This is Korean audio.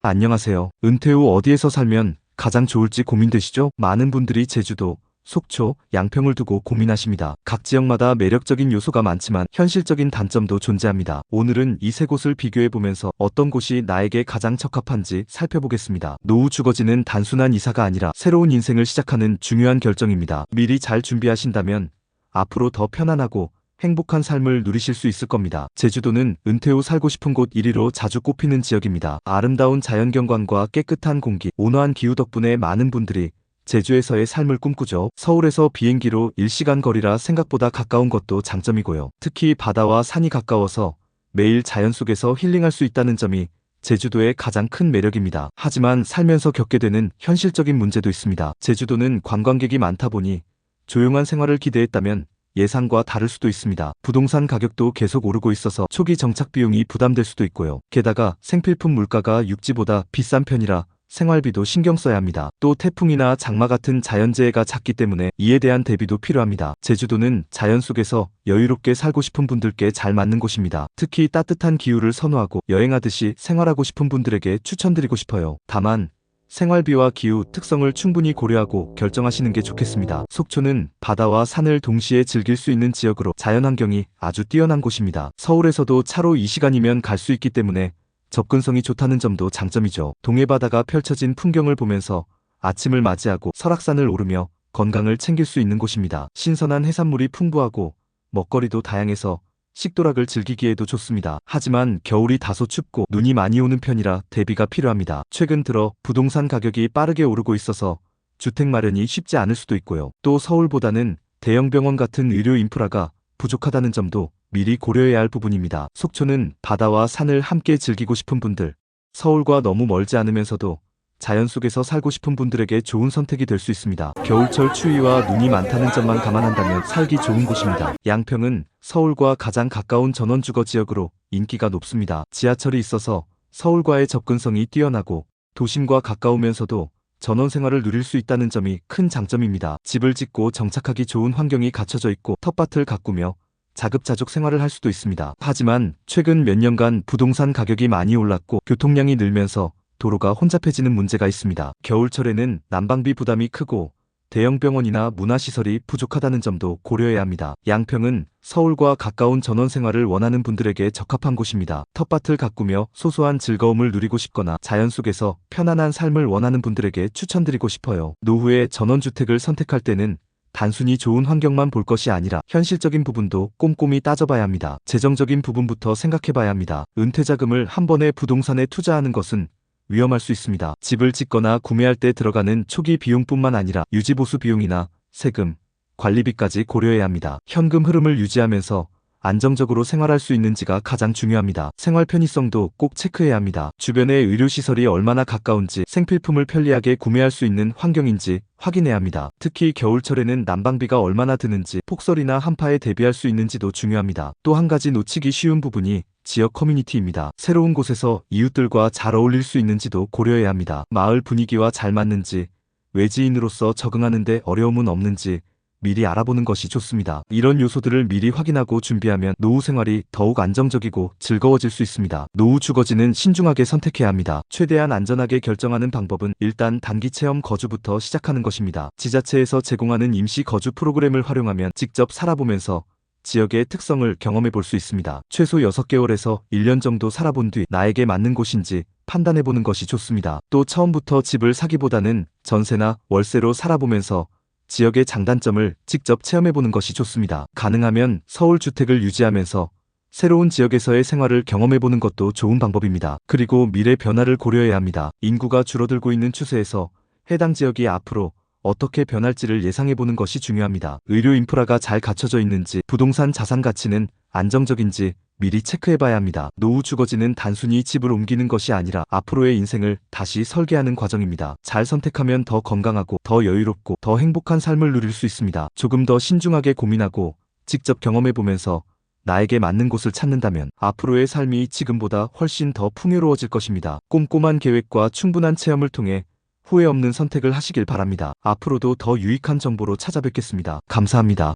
안녕하세요. 은퇴 후 어디에서 살면 가장 좋을지 고민되시죠? 많은 분들이 제주도, 속초, 양평을 두고 고민하십니다. 각 지역마다 매력적인 요소가 많지만 현실적인 단점도 존재합니다. 오늘은 이 세 곳을 비교해보면서 어떤 곳이 나에게 가장 적합한지 살펴보겠습니다. 노후 주거지는 단순한 이사가 아니라 새로운 인생을 시작하는 중요한 결정입니다. 미리 잘 준비하신다면 앞으로 더 편안하고 행복한 삶을 누리실 수 있을 겁니다. 제주도는 은퇴 후 살고 싶은 곳 1위로 자주 꼽히는 지역입니다. 아름다운 자연경관과 깨끗한 공기, 온화한 기후 덕분에 많은 분들이 제주에서의 삶을 꿈꾸죠. 서울에서 비행기로 1시간 거리라 생각보다 가까운 것도 장점이고요. 특히 바다와 산이 가까워서 매일 자연 속에서 힐링할 수 있다는 점이 제주도의 가장 큰 매력입니다. 하지만 살면서 겪게 되는 현실적인 문제도 있습니다. 제주도는 관광객이 많다 보니 조용한 생활을 기대했다면 예상과 다를 수도 있습니다. 부동산 가격도 계속 오르고 있어서 초기 정착 비용이 부담될 수도 있고요. 게다가 생필품 물가가 육지보다 비싼 편이라 생활비도 신경 써야 합니다. 또 태풍이나 장마 같은 자연재해가 잦기 때문에 이에 대한 대비도 필요합니다. 제주도는 자연 속에서 여유롭게 살고 싶은 분들께 잘 맞는 곳입니다. 특히 따뜻한 기후를 선호하고 여행하듯이 생활하고 싶은 분들에게 추천드리고 싶어요. 다만 생활비와 기후 특성을 충분히 고려하고 결정하시는 게 좋겠습니다. 속초는 바다와 산을 동시에 즐길 수 있는 지역으로 자연환경이 아주 뛰어난 곳입니다. 서울에서도 차로 2시간이면 갈 수 있기 때문에 접근성이 좋다는 점도 장점이죠. 동해바다가 펼쳐진 풍경을 보면서 아침을 맞이하고 설악산을 오르며 건강을 챙길 수 있는 곳입니다. 신선한 해산물이 풍부하고 먹거리도 다양해서 식도락을 즐기기에도 좋습니다. 하지만 겨울이 다소 춥고 눈이 많이 오는 편이라 대비가 필요합니다. 최근 들어 부동산 가격이 빠르게 오르고 있어서 주택 마련이 쉽지 않을 수도 있고요. 또 서울보다는 대형 병원 같은 의료 인프라가 부족하다는 점도 미리 고려해야 할 부분입니다. 속초는 바다와 산을 함께 즐기고 싶은 분들, 서울과 너무 멀지 않으면서도 자연 속에서 살고 싶은 분들에게 좋은 선택이 될 수 있습니다. 겨울철 추위와 눈이 많다는 점만 감안한다면 살기 좋은 곳입니다. 양평은 서울과 가장 가까운 전원주거 지역으로 인기가 높습니다. 지하철이 있어서 서울과의 접근성이 뛰어나고 도심과 가까우면서도 전원 생활을 누릴 수 있다는 점이 큰 장점입니다. 집을 짓고 정착하기 좋은 환경이 갖춰져 있고 텃밭을 가꾸며 자급자족 생활을 할 수도 있습니다. 하지만 최근 몇 년간 부동산 가격이 많이 올랐고 교통량이 늘면서 도로가 혼잡해지는 문제가 있습니다. 겨울철에는 난방비 부담이 크고 대형 병원이나 문화시설이 부족하다는 점도 고려해야 합니다. 양평은 서울과 가까운 전원 생활을 원하는 분들에게 적합한 곳입니다. 텃밭을 가꾸며 소소한 즐거움을 누리고 싶거나 자연 속에서 편안한 삶을 원하는 분들에게 추천드리고 싶어요. 노후에 전원주택을 선택할 때는 단순히 좋은 환경만 볼 것이 아니라 현실적인 부분도 꼼꼼히 따져봐야 합니다. 재정적인 부분부터 생각해봐야 합니다. 은퇴자금을 한 번에 부동산에 투자하는 것은 위험할 수 있습니다. 집을 짓거나 구매할 때 들어가는 초기 비용뿐만 아니라 유지보수 비용이나 세금, 관리비까지 고려해야 합니다. 현금 흐름을 유지하면서 안정적으로 생활할 수 있는지가 가장 중요합니다. 생활 편의성도 꼭 체크해야 합니다. 주변의 의료시설이 얼마나 가까운지, 생필품을 편리하게 구매할 수 있는 환경인지 확인해야 합니다. 특히 겨울철에는 난방비가 얼마나 드는지, 폭설이나 한파에 대비할 수 있는지도 중요합니다. 또 한 가지 놓치기 쉬운 부분이 지역 커뮤니티입니다. 새로운 곳에서 이웃들과 잘 어울릴 수 있는지도 고려해야 합니다. 마을 분위기와 잘 맞는지, 외지인으로서 적응하는데 어려움은 없는지 미리 알아보는 것이 좋습니다. 이런 요소들을 미리 확인하고 준비하면 노후 생활이 더욱 안정적이고 즐거워질 수 있습니다. 노후 주거지는 신중하게 선택해야 합니다. 최대한 안전하게 결정하는 방법은 일단 단기 체험 거주부터 시작하는 것입니다. 지자체에서 제공하는 임시 거주 프로그램을 활용하면 직접 살아보면서 지역의 특성을 경험해 볼 수 있습니다. 최소 6개월에서 1년 정도 살아본 뒤 나에게 맞는 곳인지 판단해 보는 것이 좋습니다. 또 처음부터 집을 사기보다는 전세나 월세로 살아보면서 지역의 장단점을 직접 체험해 보는 것이 좋습니다. 가능하면 서울 주택을 유지하면서 새로운 지역에서의 생활을 경험해 보는 것도 좋은 방법입니다. 그리고 미래 변화를 고려해야 합니다. 인구가 줄어들고 있는 추세에서 해당 지역이 앞으로 어떻게 변할지를 예상해 보는 것이 중요합니다. 의료 인프라가 잘 갖춰져 있는지, 부동산 자산 가치는 안정적인지 미리 체크해 봐야 합니다. 노후 주거지는 단순히 집을 옮기는 것이 아니라 앞으로의 인생을 다시 설계하는 과정입니다. 잘 선택하면 더 건강하고 더 여유롭고 더 행복한 삶을 누릴 수 있습니다. 조금 더 신중하게 고민하고 직접 경험해 보면서 나에게 맞는 곳을 찾는다면 앞으로의 삶이 지금보다 훨씬 더 풍요로워질 것입니다. 꼼꼼한 계획과 충분한 체험을 통해 후회 없는 선택을 하시길 바랍니다. 앞으로도 더 유익한 정보로 찾아뵙겠습니다. 감사합니다.